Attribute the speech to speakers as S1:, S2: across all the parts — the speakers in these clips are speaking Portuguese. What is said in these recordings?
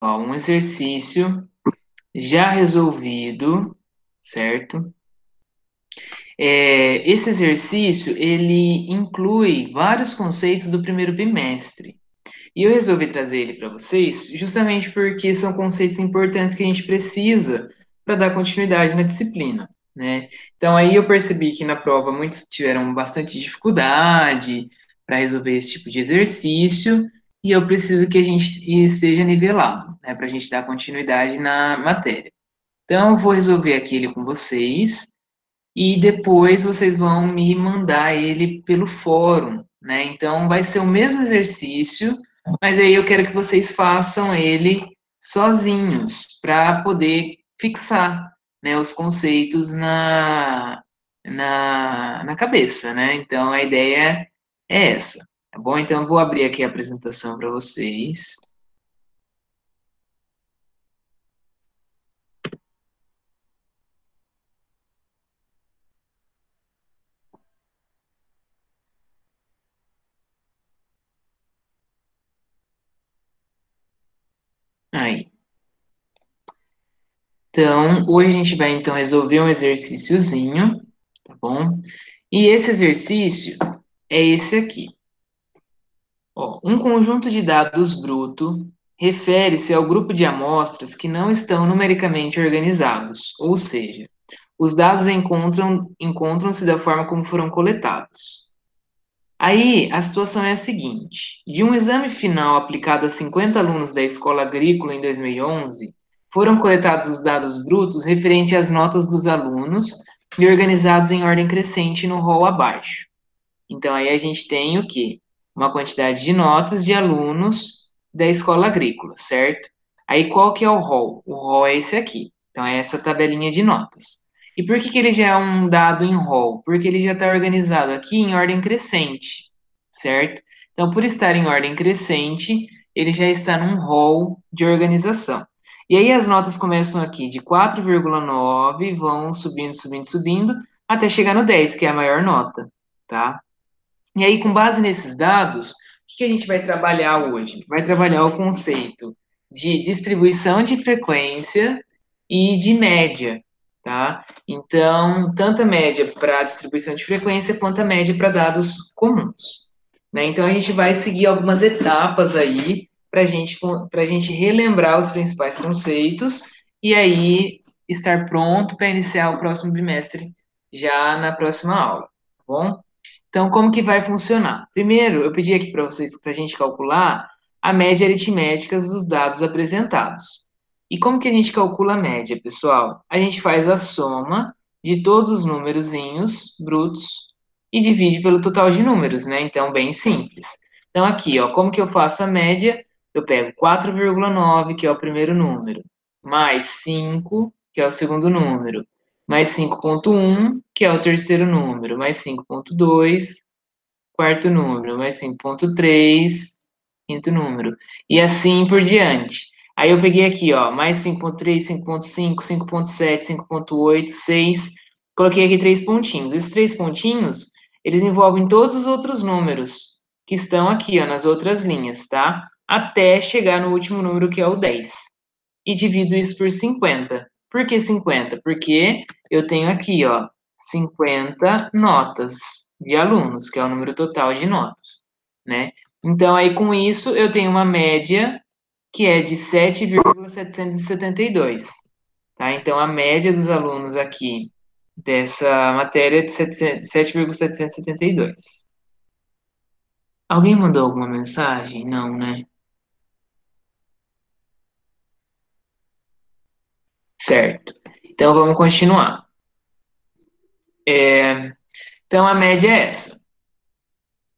S1: Ó, um exercício já resolvido, certo? Esse exercício, ele inclui vários conceitos do primeiro bimestre. E eu resolvi trazer ele para vocês justamente porque são conceitos importantes que a gente precisa para dar continuidade na disciplina, né? Então aí eu percebi que na prova muitos tiveram bastante dificuldade para resolver esse tipo de exercício e eu preciso que a gente esteja nivelado, né, para a gente dar continuidade na matéria. Então eu vou resolver aquele com vocês e depois vocês vão me mandar ele pelo fórum, né? Então vai ser o mesmo exercício, mas aí eu quero que vocês façam ele sozinhos para poder fixar, né, os conceitos na cabeça, né? Então a ideia é essa, tá bom? Então eu vou abrir aqui a apresentação para vocês. Aí. Então, hoje a gente vai então resolver um exercíciozinho, tá bom? E esse exercício é esse aqui. Ó, um conjunto de dados bruto refere-se ao grupo de amostras que não estão numericamente organizados, ou seja, os dados encontram-se da forma como foram coletados. Aí, a situação é a seguinte: de um exame final aplicado a 50 alunos da Escola Agrícola em 2011, foram coletados os dados brutos referentes às notas dos alunos e organizados em ordem crescente no rol abaixo. Então, aí a gente tem o quê? Uma quantidade de notas de alunos da escola agrícola, certo? Aí, qual que é o rol? O rol é esse aqui. Então, é essa tabelinha de notas. E por que que ele já é um dado em rol? Porque ele já está organizado aqui em ordem crescente, certo? Então, por estar em ordem crescente, ele já está num rol de organização. E aí as notas começam aqui de 4,9, vão subindo, subindo, subindo, até chegar no 10, que é a maior nota, tá? E aí, com base nesses dados, o que a gente vai trabalhar hoje? Vai trabalhar o conceito de distribuição de frequência e de média, tá? Então, tanto a média para distribuição de frequência quanto a média para dados comuns, né? Então, a gente vai seguir algumas etapas aí para gente relembrar os principais conceitos e aí estar pronto para iniciar o próximo bimestre já na próxima aula, tá bom? Então, como que vai funcionar? Primeiro, eu pedi aqui para vocês, para a gente calcular a média aritmética dos dados apresentados. E como que a gente calcula a média, pessoal? A gente faz a soma de todos os númerozinhos brutos e divide pelo total de números, né? Então, bem simples. Então, aqui, ó, como que eu faço a média? Eu pego 4,9, que é o primeiro número, mais 5, que é o segundo número, mais 5,1, que é o terceiro número, mais 5,2, quarto número, mais 5,3, quinto número, e assim por diante. Aí eu peguei aqui, ó, mais 5,3, 5,5, 5,7, 5,8, 6, coloquei aqui três pontinhos. Esses três pontinhos, eles envolvem todos os outros números que estão aqui, ó, nas outras linhas, tá? Até chegar no último número, que é o 10. E divido isso por 50. Por que 50? Porque eu tenho aqui, ó, 50 notas de alunos, que é o número total de notas, né? Então, aí com isso, eu tenho uma média que é de 7,772, tá? Então, a média dos alunos aqui dessa matéria é de 7,772. Alguém mandou alguma mensagem? Não, né? Certo. Então, vamos continuar. Então, a média é essa.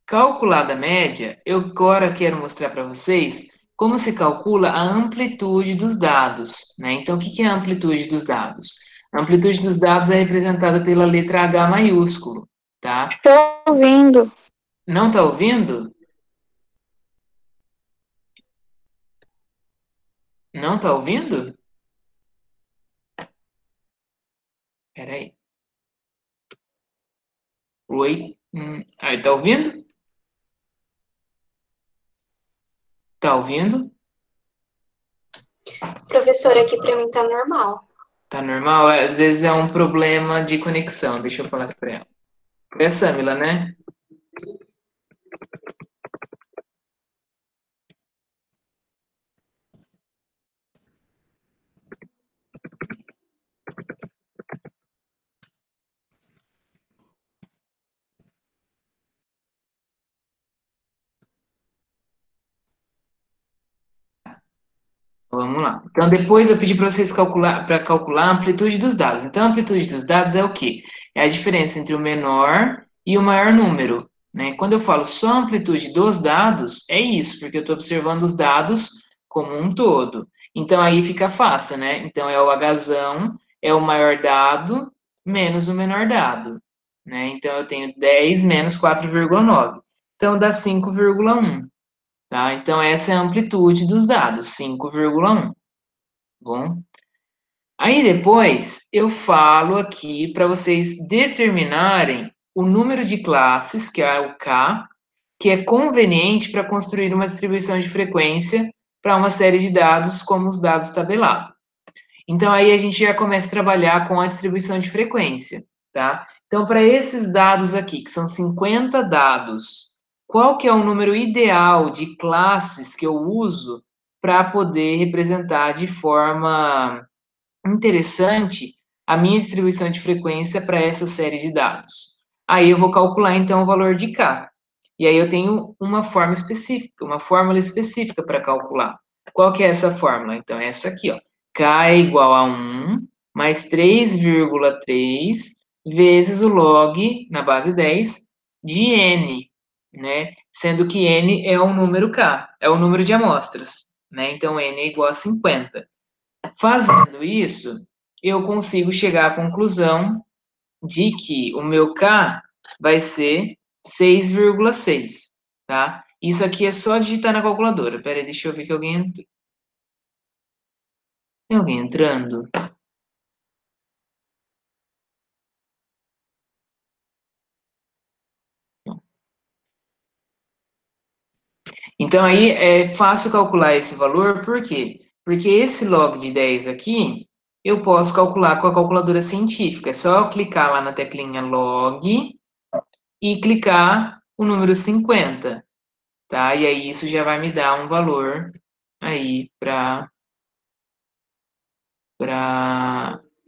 S1: Calculada a média, eu agora quero mostrar para vocês como se calcula a amplitude dos dados, né? Então, o que que é a amplitude dos dados? A amplitude dos dados é representada pela letra H maiúsculo, tá?
S2: Estou ouvindo.
S1: Não está ouvindo? Não está ouvindo? Peraí. Oi? Aí, tá ouvindo? Tá ouvindo?
S2: professora, aqui para mim tá normal.
S1: Tá normal? Às vezes é um problema de conexão. Deixa eu falar aqui pra ela. É a Samila, né? Vamos lá. Então, depois eu pedi para vocês calcular a amplitude dos dados. Então, a amplitude dos dados é o quê? É a diferença entre o menor e o maior número, né? Quando eu falo só a amplitude dos dados, é isso, porque eu estou observando os dados como um todo. Então, aí fica fácil, né? Então, é o Hzão, é o maior dado, menos o menor dado, né? Então, eu tenho 10 menos 4,9. Então, dá 5,1. Tá? Então, essa é a amplitude dos dados, 5,1. Bom, aí depois eu falo aqui para vocês determinarem o número de classes, que é o K, que é conveniente para construir uma distribuição de frequência para uma série de dados, como os dados tabelados. Então, aí a gente já começa a trabalhar com a distribuição de frequência, tá? Então, para esses dados aqui, que são 50 dados, qual que é o número ideal de classes que eu uso para poder representar de forma interessante a minha distribuição de frequência para essa série de dados? Aí eu vou calcular, então, o valor de K. E aí eu tenho uma forma específica, uma fórmula específica para calcular. Qual que é essa fórmula? Então, é essa aqui, ó. K é igual a 1 mais 3,3 vezes o log, na base 10, de N, né? Sendo que N é o número K, é o número de amostras, né? Então, N é igual a 50. Fazendo isso, eu consigo chegar à conclusão de que o meu K vai ser 6,6, tá? Isso aqui é só digitar na calculadora. Pera aí, deixa eu ver que alguém entrou. Tem alguém entrando? Então, aí é fácil calcular esse valor, por quê? Porque esse log de 10 aqui, eu posso calcular com a calculadora científica. É só eu clicar lá na teclinha log e clicar o número 50, tá? E aí isso já vai me dar um valor aí para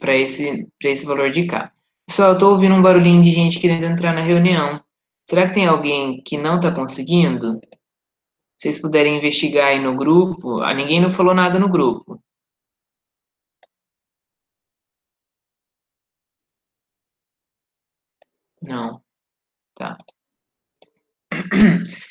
S1: esse valor de K. Pessoal, eu estou ouvindo um barulhinho de gente querendo entrar na reunião. Será que tem alguém que não está conseguindo? Se vocês puderem investigar aí no grupo. Ah, ninguém não falou nada no grupo. Não, tá.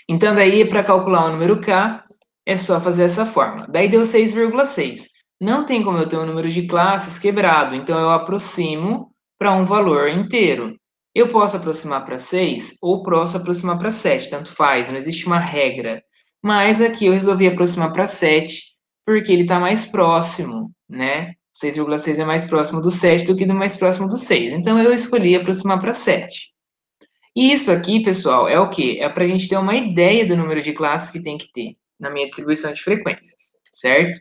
S1: Então, daí, para calcular o número K, é só fazer essa fórmula. Daí deu 6,6. Não tem como eu ter um número de classes quebrado, então eu aproximo para um valor inteiro. Eu posso aproximar para 6 ou posso aproximar para 7, tanto faz, não existe uma regra. Mas aqui eu resolvi aproximar para 7, porque ele está mais próximo, né? 6,6 é mais próximo do 7 do que do mais próximo do 6. Então eu escolhi aproximar para 7. E isso aqui, pessoal, é o quê? É para a gente ter uma ideia do número de classes que tem que ter na minha distribuição de frequências, certo?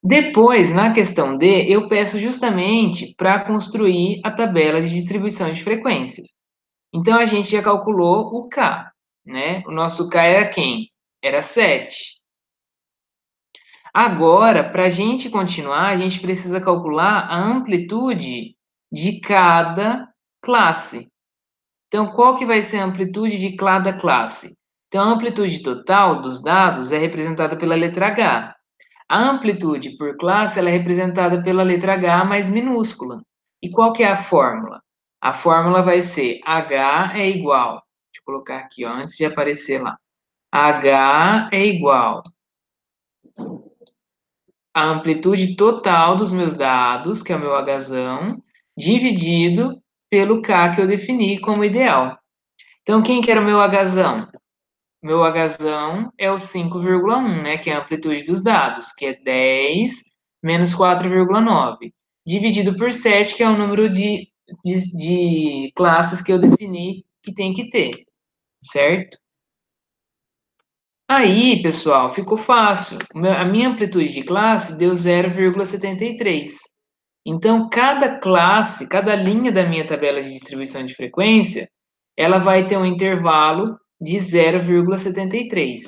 S1: Depois, na questão D, eu peço justamente para construir a tabela de distribuição de frequências. Então, a gente já calculou o K, né? O nosso K era quem? Era 7. Agora, para a gente continuar, a gente precisa calcular a amplitude de cada classe. Então, qual que vai ser a amplitude de cada classe? Então, a amplitude total dos dados é representada pela letra H. A amplitude por classe ela é representada pela letra H mais minúscula. E qual que é a fórmula? A fórmula vai ser H é igual, deixa eu colocar aqui ó, antes de aparecer lá. H é igual à amplitude total dos meus dados, que é o meu Hzão, dividido pelo K que eu defini como ideal. Então, quem que era o meu Hzão? Meu Hzão é o 5,1, né, que é a amplitude dos dados, que é 10 menos 4,9, dividido por 7, que é o número de classes que eu defini que tem que ter, certo? Aí, pessoal, ficou fácil. A minha amplitude de classe deu 0,73. Então, cada classe, cada linha da minha tabela de distribuição de frequência, ela vai ter um intervalo de 0,73.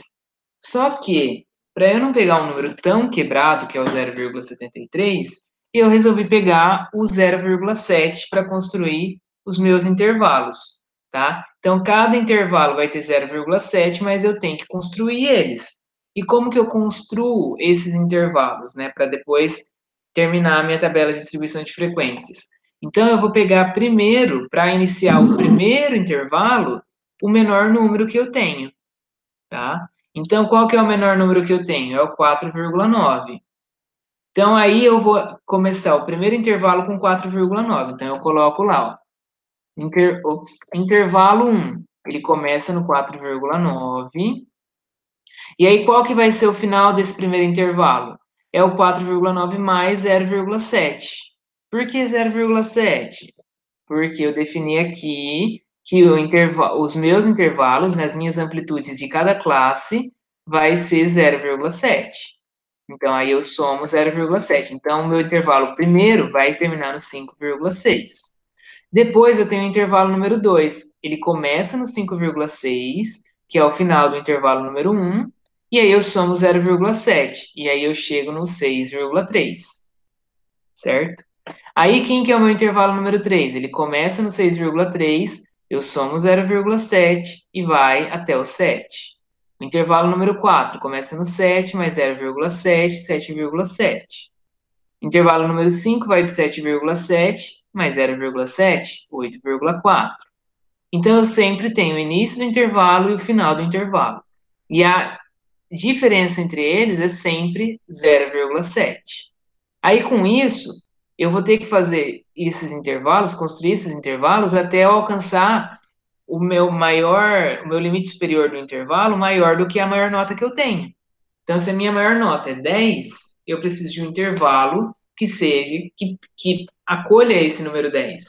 S1: Só que, para eu não pegar um número tão quebrado, que é o 0,73, eu resolvi pegar o 0,7 para construir os meus intervalos, tá? Então, cada intervalo vai ter 0,7, mas eu tenho que construir eles. E como que eu construo esses intervalos, né? Para depois terminar a minha tabela de distribuição de frequências. Então, eu vou pegar primeiro, para iniciar o primeiro intervalo, o menor número que eu tenho, tá? Então, qual que é o menor número que eu tenho? É o 4,9. Então, aí eu vou começar o primeiro intervalo com 4,9. Então, eu coloco lá, ó, intervalo 1, ele começa no 4,9. E aí, qual que vai ser o final desse primeiro intervalo? É o 4,9 mais 0,7. Por que 0,7? Porque eu defini aqui que os meus intervalos, nas minhas amplitudes de cada classe, vai ser 0,7. Então, aí eu somo 0,7. Então, o meu intervalo primeiro vai terminar no 5,6. Depois eu tenho o intervalo número 2. Ele começa no 5,6, que é o final do intervalo número 1, e aí eu somo 0,7, e aí eu chego no 6,3, certo? Aí quem que é o meu intervalo número 3? Ele começa no 6,3, eu somo 0,7 e vai até o 7. O intervalo número 4 começa no 7, mais 0,7, 7,7. Intervalo número 5 vai de 7,7 mais 0,7, 8,4. Então, eu sempre tenho o início do intervalo e o final do intervalo. E a diferença entre eles é sempre 0,7. Aí, com isso, eu vou ter que fazer esses intervalos, construir esses intervalos até eu alcançar o meu limite superior do intervalo maior do que a maior nota que eu tenho. Então, se a minha maior nota é 10, eu preciso de um intervalo que seja, que acolha esse número 10,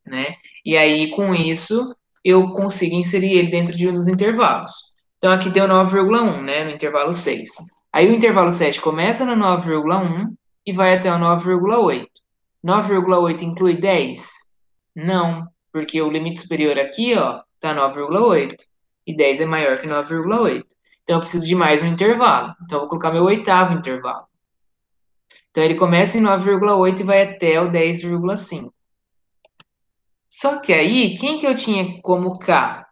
S1: né? E aí, com isso, eu consigo inserir ele dentro de um dos intervalos. Então, aqui deu 9,1, né? No intervalo 6. Aí, o intervalo 7 começa no 9,1 e vai até o 9,8. 9,8 inclui 10? Não, porque o limite superior aqui, ó, tá 9,8. E 10 é maior que 9,8. Então, eu preciso de mais um intervalo. Então, eu vou colocar meu oitavo intervalo. Então, ele começa em 9,8 e vai até o 10,5. Só que aí, quem que eu tinha como K?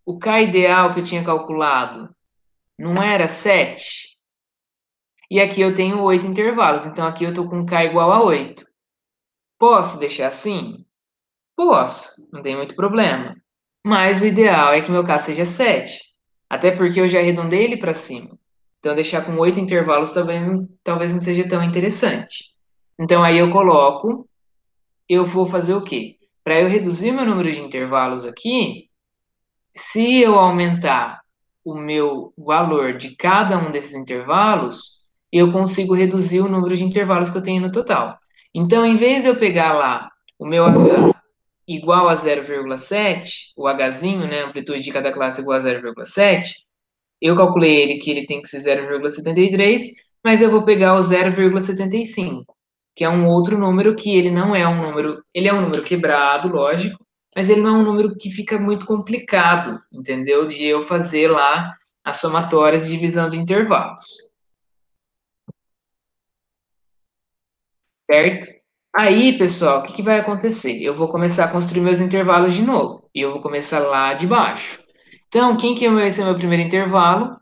S1: O K ideal que eu tinha calculado não era 7? E aqui eu tenho 8 intervalos. Então, aqui eu estou com K igual a 8. Posso deixar assim? Posso, não tem muito problema. Mas o ideal é que meu K seja 7. Até porque eu já arredondei ele para cima. Então, deixar com 8 intervalos talvez não seja tão interessante. Então, aí eu vou fazer o quê? Para eu reduzir meu número de intervalos aqui, se eu aumentar o meu valor de cada um desses intervalos, eu consigo reduzir o número de intervalos que eu tenho no total. Então, em vez de eu pegar lá o meu H igual a 0,7, o Hzinho, né, a amplitude de cada classe igual a 0,7, eu calculei ele que ele tem que ser 0,73, mas eu vou pegar o 0,75, que é um outro número que ele não é um número, ele é um número quebrado, lógico, mas ele não é um número que fica muito complicado, entendeu? De eu fazer lá as somatórias de divisão de intervalos, certo? Aí, pessoal, o que que vai acontecer? Eu vou começar a construir meus intervalos de novo, e eu vou começar lá de baixo. Então, quem que vai ser meu primeiro intervalo?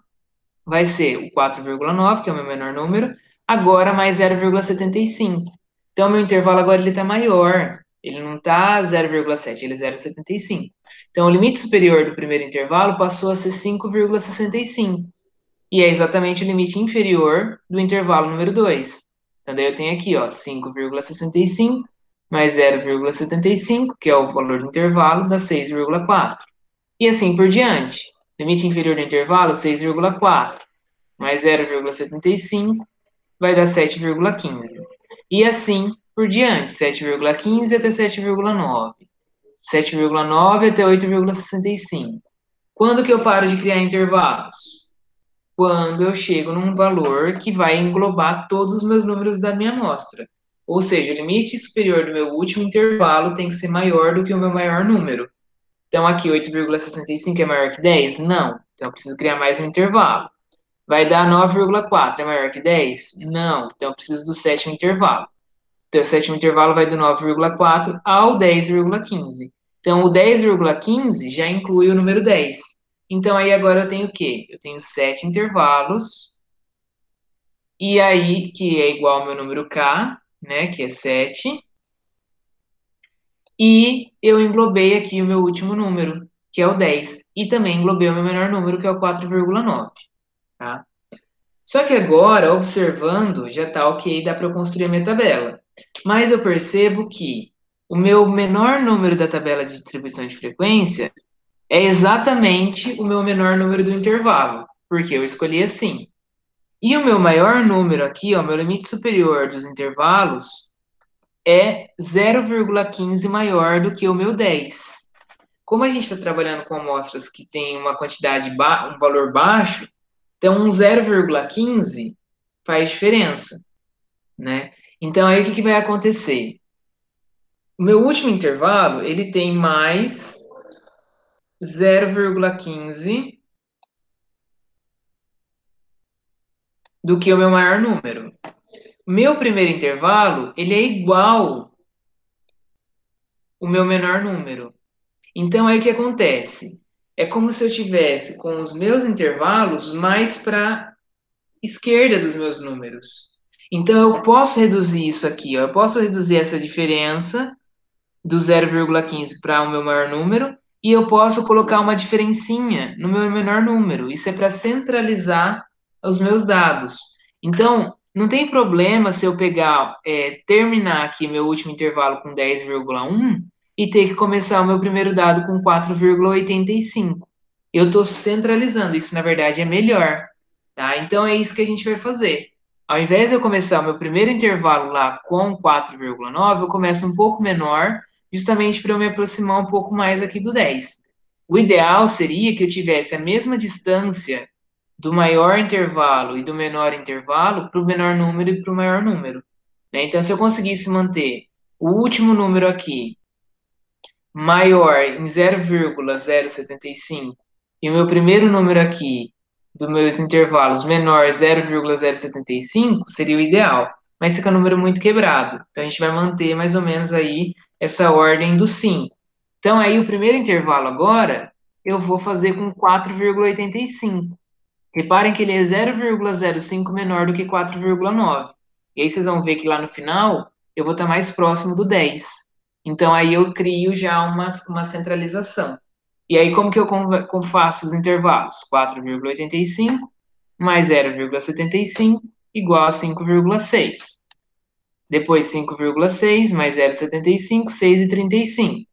S1: Vai ser o 4,9, que é o meu menor número, agora mais 0,75. Então, meu intervalo agora ele está maior. Ele não está 0,7, ele é 0,75. Então, o limite superior do primeiro intervalo passou a ser 5,65. E é exatamente o limite inferior do intervalo número 2. Então, daí eu tenho aqui, ó, 5,65 mais 0,75, que é o valor do intervalo, dá 6,4. E assim por diante. Limite inferior do intervalo, 6,4 mais 0,75 vai dar 7,15. E assim por diante, 7,15 até 7,9. 7,9 até 8,65. Quando que eu paro de criar intervalos? quando eu chego num valor que vai englobar todos os meus números da minha amostra. Ou seja, o limite superior do meu último intervalo tem que ser maior do que o meu maior número. Então, aqui 8,65 é maior que 10? Não. Então, eu preciso criar mais um intervalo. Vai dar 9,4, é maior que 10? Não. Então, eu preciso do sétimo intervalo. Então, o sétimo intervalo vai do 9,4 ao 10,15. Então, o 10,15 já inclui o número 10. Então, aí agora eu tenho o quê? Eu tenho 7 intervalos, e aí, que é igual ao meu número k, né, que é 7. E eu englobei aqui o meu último número, que é o 10. E também englobei o meu menor número, que é o 4,9. Tá? Só que agora, observando, já está ok, dá para eu construir a minha tabela. Mas eu percebo que o meu menor número da tabela de distribuição de frequências é exatamente o meu menor número do intervalo, porque eu escolhi assim. E o meu maior número aqui, ó, meu limite superior dos intervalos, é 0,15 maior do que o meu 10. Como a gente está trabalhando com amostras que tem uma quantidade, um valor baixo, então um 0,15 faz diferença, né? Então aí o que, que vai acontecer? O meu último intervalo, ele tem mais 0,15 do que o meu maior número. Meu primeiro intervalo, ele é igual o meu menor número. Então, aí o que acontece? É como se eu tivesse com os meus intervalos mais para esquerda dos meus números. Então, eu posso reduzir isso aqui, ó. Eu posso reduzir essa diferença do 0,15 para o meu maior número e eu posso colocar uma diferencinha no meu menor número. Isso é para centralizar os meus dados. Então, não tem problema se eu pegar, terminar aqui meu último intervalo com 10,1 e ter que começar o meu primeiro dado com 4,85. Eu estou centralizando, isso na verdade é melhor, tá? Então é isso que a gente vai fazer. Ao invés de eu começar o meu primeiro intervalo lá com 4,9, eu começo um pouco menor, justamente para eu me aproximar um pouco mais aqui do 10. O ideal seria que eu tivesse a mesma distância do maior intervalo e do menor intervalo para o menor número e para o maior número, né? Então, se eu conseguisse manter o último número aqui maior em 0,075 e o meu primeiro número aqui dos meus intervalos menor 0,075 seria o ideal, mas fica um número muito quebrado. Então a gente vai manter mais ou menos aí essa ordem do 5. Então aí o primeiro intervalo agora eu vou fazer com 4,85. Reparem que ele é 0,05 menor do que 4,9. E aí vocês vão ver que lá no final eu vou estar mais próximo do 10. Então aí eu crio já uma centralização. E aí como que eu faço os intervalos? 4,85 mais 0,75 igual a 5,6. Depois 5,6 mais 0,75, 6,35.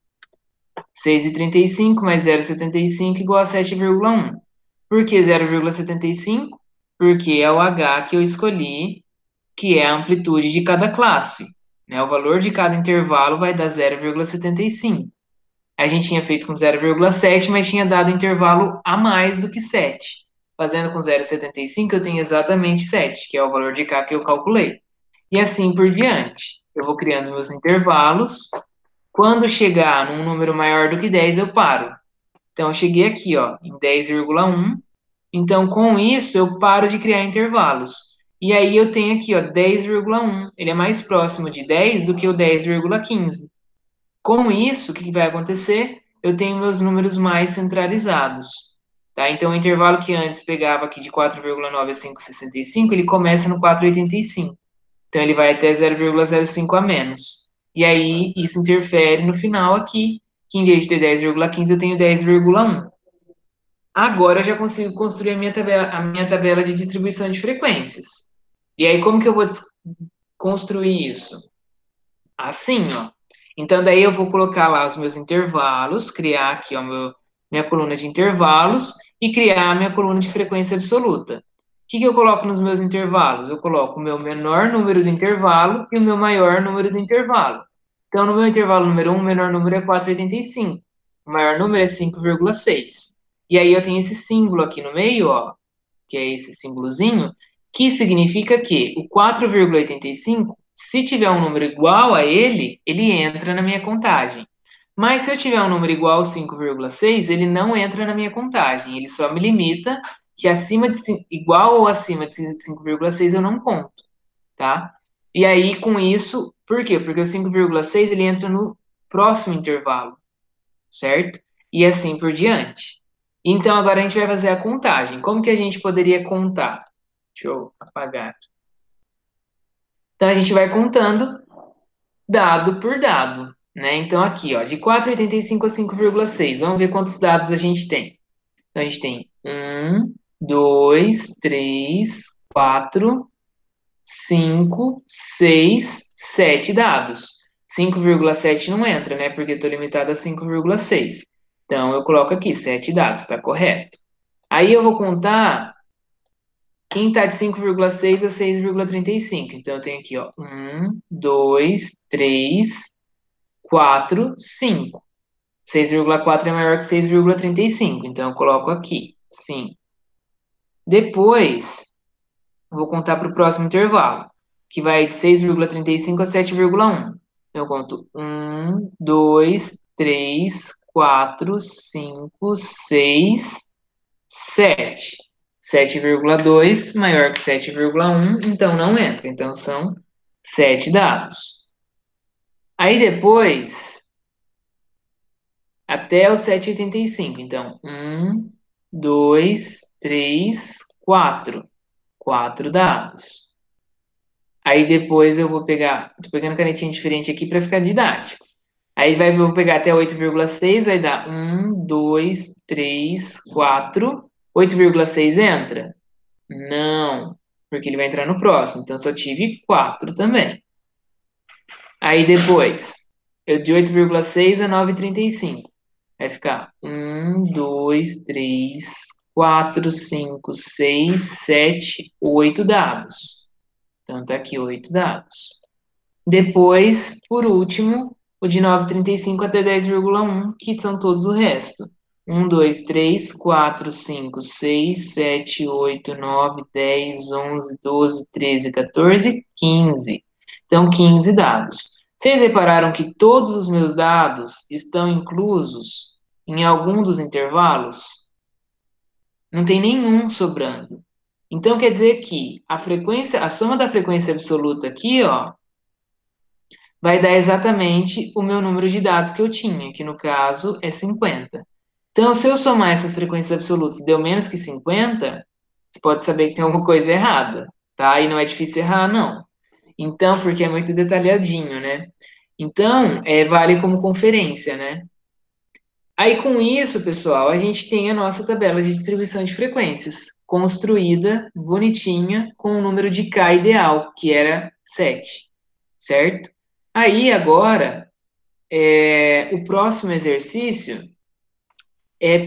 S1: 6,35 mais 0,75 igual a 7,1. Por que 0,75? Porque é o H que eu escolhi, que é a amplitude de cada classe. Né? O valor de cada intervalo vai dar 0,75. A gente tinha feito com 0,7, mas tinha dado intervalo a mais do que 7. Fazendo com 0,75, eu tenho exatamente 7, que é o valor de K que eu calculei. E assim por diante. Eu vou criando meus intervalos. Quando chegar num número maior do que 10, eu paro. Então, eu cheguei aqui, ó, em 10,1. Então, com isso, eu paro de criar intervalos. E aí eu tenho aqui, ó, 10,1. Ele é mais próximo de 10 do que o 10,15. Com isso, o que vai acontecer? Eu tenho meus números mais centralizados. Tá? Então, o intervalo que antes pegava aqui de 4,9 a 5,65, ele começa no 4,85. Então, ele vai até 0,05 a menos. E aí, isso interfere no final aqui, que em vez de ter 10,15, eu tenho 10,1. Agora eu já consigo construir a minha tabela de distribuição de frequências. E aí, como que eu vou construir isso? Assim, ó. Então, daí eu vou colocar lá os meus intervalos, criar aqui, ó, minha coluna de intervalos e criar a minha coluna de frequência absoluta. O que que eu coloco nos meus intervalos? Eu coloco o meu menor número do intervalo e o meu maior número do intervalo. Então, no meu intervalo número 1, o menor número é 4,85. O maior número é 5,6. E aí eu tenho esse símbolo aqui no meio, ó, que é esse símbolozinho, que significa que o 4,85, se tiver um número igual a ele entra na minha contagem. Mas se eu tiver um número igual ao 5,6, ele não entra na minha contagem. Ele só me limita que igual ou acima de 5,6 eu não conto, tá? E aí, com isso, por quê? Porque o 5,6 ele entra no próximo intervalo, certo? E assim por diante. Então, agora a gente vai fazer a contagem. Como que a gente poderia contar? Deixa eu apagar aqui. Então, a gente vai contando dado por dado, né? Então, aqui, ó, de 4,85 a 5,6. Vamos ver quantos dados a gente tem. Então, a gente tem 2, 3, 4, 5, 6, 7 dados. 5,7 não entra, né? Porque eu estou limitado a 5,6. Então, eu coloco aqui 7 dados, está correto. Aí eu vou contar quem está de 5,6 a 6,35. Então, eu tenho aqui, ó, 2, 3, 4, 5. 6,4 é maior que 6,35. Então, eu coloco aqui, sim. Depois, eu vou contar para o próximo intervalo, que vai de 6,35 a 7,1. Eu conto 2, 3, 4, 5, 6, 7. 7,2 maior que 7,1, então não entra. Então são 7 dados. Aí depois, até o 7,85. Então, 2, 3, 4. 4 dados. Aí depois eu vou pegar, tô pegando canetinha diferente aqui para ficar didático. Aí eu vou pegar até 8,6, vai dar 2, 3, 4. 8,6 entra? Não, porque ele vai entrar no próximo. Então só tive 4 também. Aí depois, eu de 8,6 a 9,35. Vai ficar 2, 3, 4, 5, 6, 7, 8 dados. Então tá aqui 8 dados. Depois, por último, o de 9,35 até 10,1, que são todos o resto. 2, 3, 4, 5, 6, 7, 8, 9, 10, 11, 12, 13, 14, 15. Então, 15 dados. Vocês repararam que todos os meus dados estão inclusos em algum dos intervalos? Não tem nenhum sobrando. Então, quer dizer que a soma da frequência absoluta aqui, ó, vai dar exatamente o meu número de dados que eu tinha, que no caso é 50. Então, se eu somar essas frequências absolutas e deu menos que 50, você pode saber que tem alguma coisa errada, tá? E não é difícil errar, não. Então, porque é muito detalhadinho, né? Então, vale como conferência, né? Aí, com isso, pessoal, a gente tem a nossa tabela de distribuição de frequências, construída, bonitinha, com o número de K ideal, que era 7, certo? Aí, agora, o próximo exercício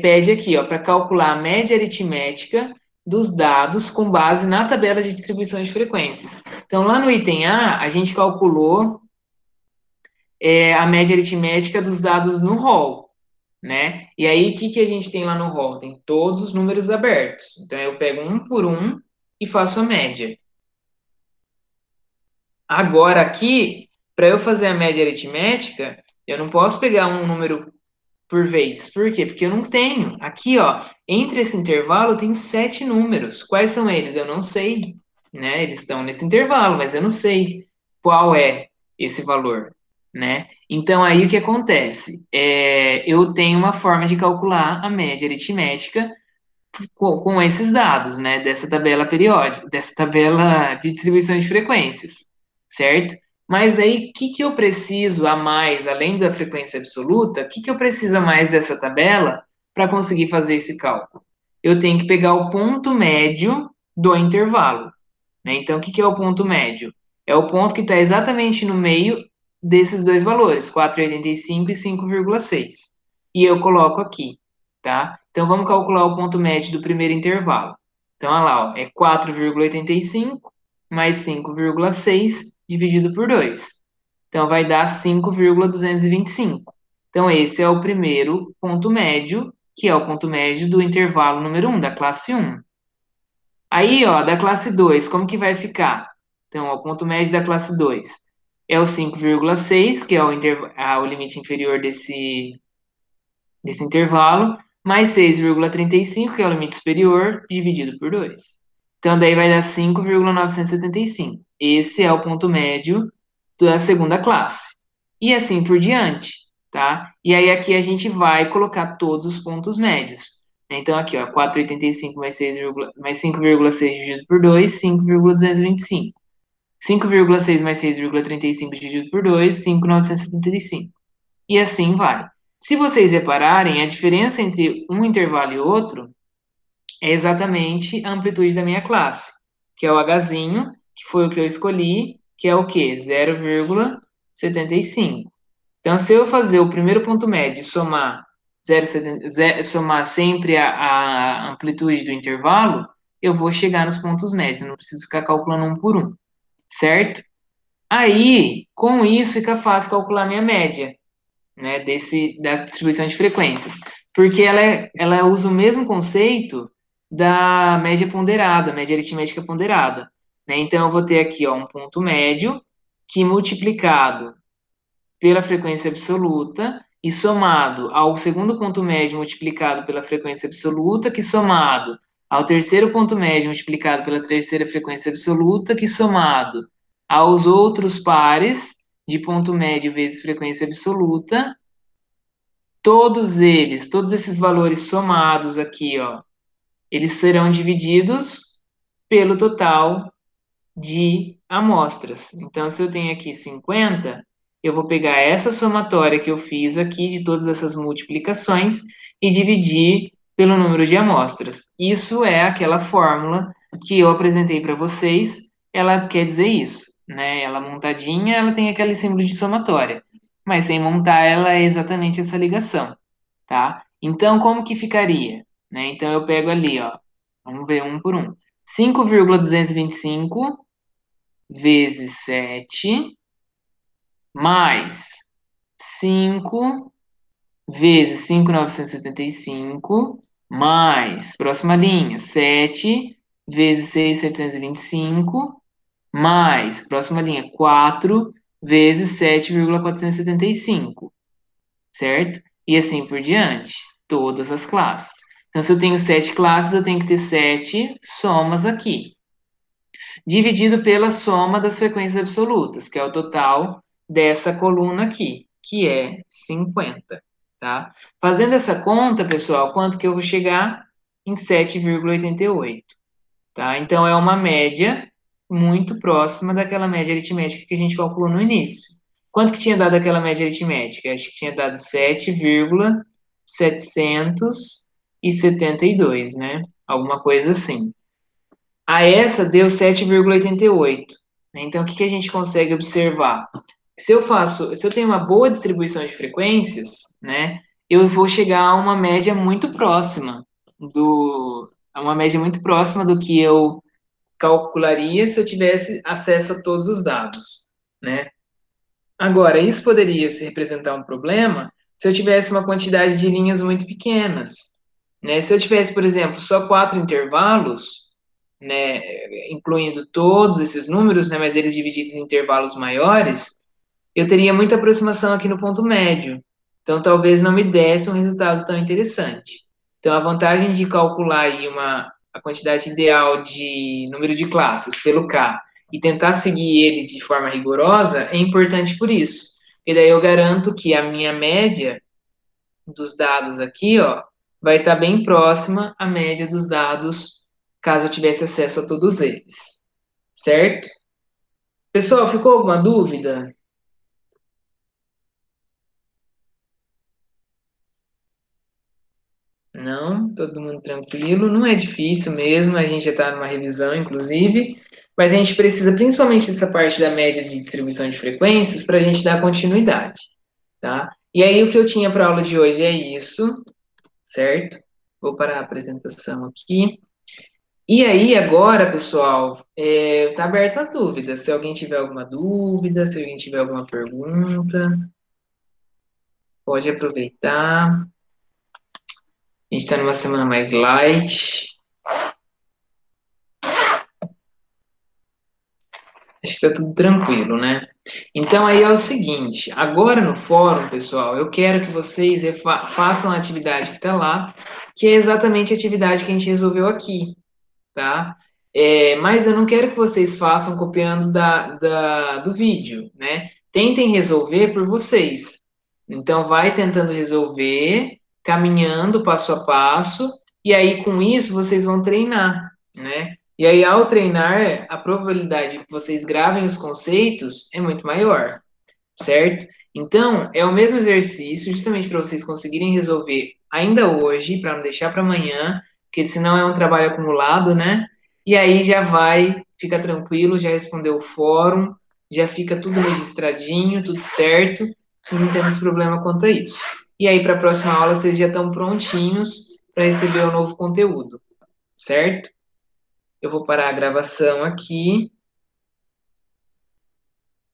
S1: pede aqui, ó, para calcular a média aritmética dos dados com base na tabela de distribuição de frequências. Então, lá no item A, a gente calculou a média aritmética dos dados no rol, né? E aí, o que que a gente tem lá no rol? Tem todos os números abertos. Então, eu pego um por um e faço a média. Agora, aqui, para eu fazer a média aritmética, eu não posso pegar um número por vez. Por quê? Porque eu não tenho. Aqui, ó, entre esse intervalo, eu tenho 7 números. Quais são eles? Eu não sei, né? Eles estão nesse intervalo, mas eu não sei qual é esse valor, né? Então, aí o que acontece? Eu tenho uma forma de calcular a média aritmética com esses dados, né? Dessa tabela periódica, dessa tabela de distribuição de frequências, certo? Mas daí, o que que eu preciso a mais, além da frequência absoluta, o que que eu preciso a mais dessa tabela para conseguir fazer esse cálculo? Eu tenho que pegar o ponto médio do intervalo, né? Então, o que que é o ponto médio? É o ponto que está exatamente no meio desses dois valores, 4,85 e 5,6. E eu coloco aqui, tá? Então, vamos calcular o ponto médio do primeiro intervalo. Então, olha lá, ó, é 4,85 mais 5,6 dividido por 2. Então, vai dar 5,225. Então, esse é o primeiro ponto médio, que é o ponto médio do intervalo número 1, da classe 1. Aí, ó, da classe 2, como que vai ficar? Então, ó, o ponto médio da classe 2 é o 5,6, que é o limite inferior desse intervalo, mais 6,35, que é o limite superior, dividido por 2. Então, daí vai dar 5,975. Esse é o ponto médio da segunda classe. E assim por diante, tá? E aí aqui a gente vai colocar todos os pontos médios. Então, aqui, ó, 4,85 mais 6, mais 5,6 dividido por 2, 5,225. 5,6 mais 6,35 dividido por 2, 5,975. E assim vai. Se vocês repararem, a diferença entre um intervalo e outro é exatamente a amplitude da minha classe, que é o Hzinho, que foi o que eu escolhi, que é o quê? 0,75. Então, se eu fazer o primeiro ponto médio e somar, somar sempre a amplitude do intervalo, eu vou chegar nos pontos médios, eu não preciso ficar calculando um por um, certo? Aí, com isso, fica fácil calcular minha média, né, da distribuição de frequências, porque ela usa o mesmo conceito da média ponderada, média aritmética ponderada, né? Então eu vou ter aqui, ó, um ponto médio que multiplicado pela frequência absoluta e somado ao segundo ponto médio multiplicado pela frequência absoluta, que somado ao terceiro ponto médio multiplicado pela terceira frequência absoluta, que somado aos outros pares de ponto médio vezes frequência absoluta, todos eles, todos esses valores somados aqui, ó, eles serão divididos pelo total de amostras. Então, se eu tenho aqui 50, eu vou pegar essa somatória que eu fiz aqui de todas essas multiplicações e dividir pelo número de amostras. Isso é aquela fórmula que eu apresentei para vocês, ela quer dizer isso, né? Ela montadinha, ela tem aquele símbolo de somatória, mas sem montar ela é exatamente essa ligação, tá? Então, como que ficaria? Né? Então, eu pego ali, ó, vamos ver um por um. 5,225 vezes 7 mais 5 vezes 5,975 mais, próxima linha, 7 vezes 6,725 mais, próxima linha, 4 vezes 7,475, certo? E assim por diante, todas as classes. Então, se eu tenho 7 classes, eu tenho que ter 7 somas aqui, dividido pela soma das frequências absolutas, que é o total dessa coluna aqui, que é 50, tá? Fazendo essa conta, pessoal, quanto que eu vou chegar? Em 7,88, tá? Então, é uma média muito próxima daquela média aritmética que a gente calculou no início. Quanto que tinha dado aquela média aritmética? Acho que tinha dado 7,772, né? Alguma coisa assim. A essa deu 7,88. Então, o que que a gente consegue observar? Se eu tenho uma boa distribuição de frequências, né, eu vou chegar a uma média muito próxima a uma média muito próxima do que eu calcularia se eu tivesse acesso a todos os dados, né? Agora, isso poderia se representar um problema se eu tivesse uma quantidade de linhas muito pequenas, né? Se eu tivesse, por exemplo, só 4 intervalos, né, incluindo todos esses números, né, mas eles divididos em intervalos maiores, eu teria muita aproximação aqui no ponto médio. Então, talvez não me desse um resultado tão interessante. Então, a vantagem de calcular aí a quantidade ideal de número de classes pelo K e tentar seguir ele de forma rigorosa é importante por isso. E daí eu garanto que a minha média dos dados aqui, ó, vai estar bem próxima à média dos dados, caso eu tivesse acesso a todos eles. Certo? Pessoal, ficou alguma dúvida? Não, todo mundo tranquilo. Não é difícil mesmo, a gente já está numa revisão, inclusive, mas a gente precisa principalmente dessa parte da média de distribuição de frequências para a gente dar continuidade, tá? E aí, o que eu tinha para a aula de hoje é isso, certo? Vou parar a apresentação aqui. E aí, agora, pessoal, está aberta a dúvida. Se alguém tiver alguma dúvida, se alguém tiver alguma pergunta, pode aproveitar. A gente está numa semana mais light. Acho que está tudo tranquilo, né? Então aí é o seguinte, agora no fórum, pessoal, eu quero que vocês façam a atividade que está lá, que é exatamente a atividade que a gente resolveu aqui, tá? Mas eu não quero que vocês façam copiando do vídeo, né? Tentem resolver por vocês. Então, vai tentando resolver, caminhando passo a passo, e aí com isso vocês vão treinar, né? E aí, ao treinar, a probabilidade de que vocês gravem os conceitos é muito maior, certo? Então, é o mesmo exercício, justamente para vocês conseguirem resolver ainda hoje, para não deixar para amanhã, porque senão é um trabalho acumulado, né? E aí já vai, fica tranquilo, já respondeu o fórum, já fica tudo registradinho, tudo certo, e não temos problema quanto a isso. E aí, para a próxima aula, vocês já estão prontinhos para receber o novo conteúdo, certo? Eu vou parar a gravação aqui.